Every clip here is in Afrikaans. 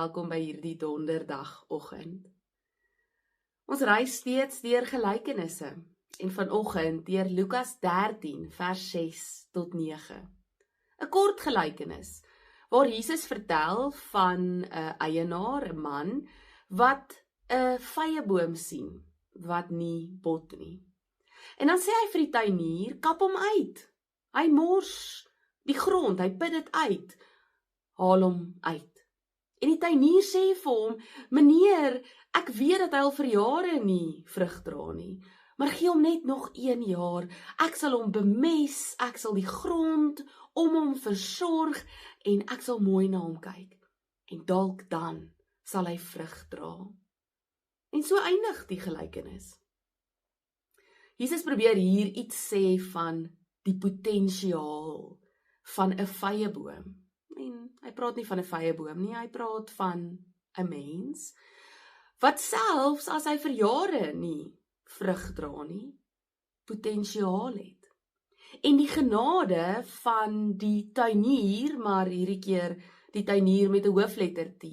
welkom by hierdie donderdagoggend. Ons reis steeds deur gelykenisse en vanoggend deur Lukas 13 vers 6 tot 9. 'n Kort gelykenis waar Jesus vertel van 'n eienaar, 'n man wat 'n vyeboom sien wat nie bot nie. En dan sê hy vir die tuinier, kap hom uit. Hy mors die grond, hy put dit uit. Haal hom uit. En die tuinier sê vir hom, meneer, ek weet dat hy al vir jare nie vrug dra nie, maar gee hom net nog 1 jaar. Ek sal hom bemes, ek sal die grond om hom versorg en ek sal mooi na hom kyk. En dalk dan sal hy vrug dra. En so eindig die gelykenis. Jesus probeer hier iets sê van die potensiaal van 'n vyeboom. En hy praat nie van 'n vyeboom nie, hy praat van 'n mens wat selfs as hy vir jare nie vrug dra nie, potensiaal het. En die genade van die tuinier, maar hierdie keer die tuinier met 'n hoofletter T,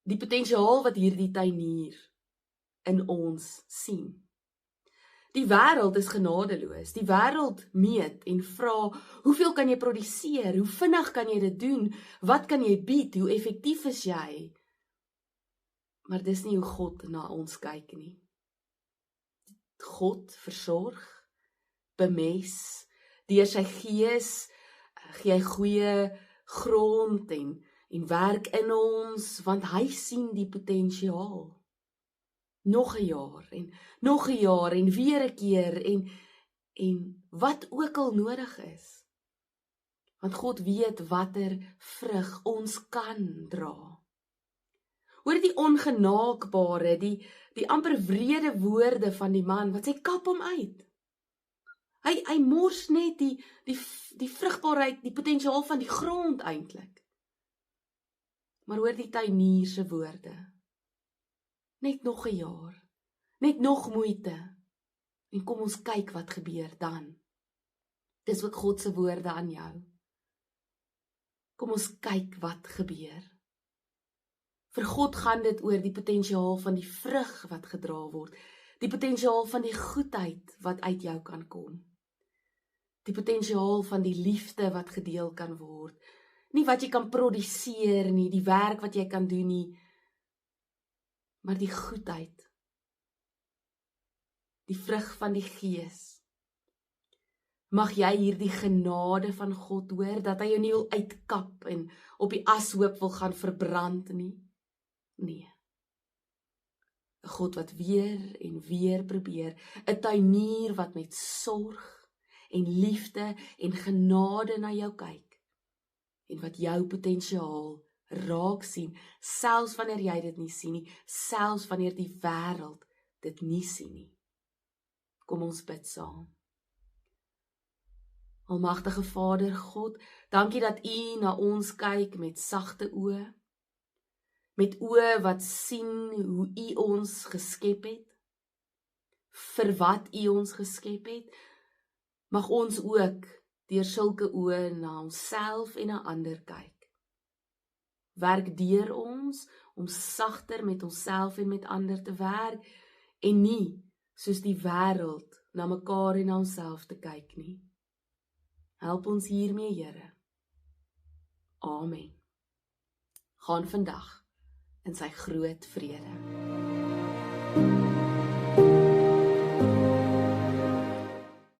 die potensiaal wat hierdie tuinier in ons sien. Die wêreld is genadeloos. Die wêreld meet en vra, hoeveel kan jy produseer? Hoe vinnig kan jy dit doen? Wat kan jy bied? Hoe effektief is jy? Maar dis nie hoe God na ons kyk nie. God versorg, bemes, deur sy gees gee hy goeie grond en werk in ons, want hy sien die potensiaal. Nog 'n jaar en nog 'n jaar en weer 'n keer en wat ook al nodig is. Want God weet watter vrug ons kan dra. Hoor die ongenaakbare, die amper wrede woorde van die man wat sê kap hom uit. Hy mors net die vrugbaarheid, die potensiaal van die grond eintlik. Maar hoor die tuinier se woorde. Net nog 'n jaar, net nog moeite, en kom ons kyk wat gebeur dan. Dis ook God se woorde aan jou. Kom ons kyk wat gebeur. Vir God gaan dit oor die potensiaal van die vrug wat gedra word, die potensiaal van die goedheid wat uit jou kan kom, die potensiaal van die liefde wat gedeel kan word, nie wat jy kan produseer nie, die werk wat jy kan doen nie, maar die goedheid, die vrug van die Gees. Mag jy hierdie genade van God hoor, dat hy jou nie wil uitkap en op die ashoop wil gaan verbrand nie. Nee. 'n God wat weer en weer probeer, 'n tuinier wat met sorg en liefde en genade na jou kyk, en wat jou potensiaal raak sien, selfs wanneer jy dit nie sien nie, selfs wanneer die wêreld dit nie sien nie. Kom ons bid saam. Almagtige Vader God, dankie dat U na ons kyk met sagte oë, met oë wat sien hoe U ons geskep het, vir wat U ons geskep het. Mag ons ook deur sulke oë na onsself en na ander kyk. Werk deur ons om sagter met onsself en met ander te werk en nie soos die wêreld na mekaar en na onsself te kyk nie. Help ons hiermee, Here. Amen. Gaan vandag in sy groot vrede.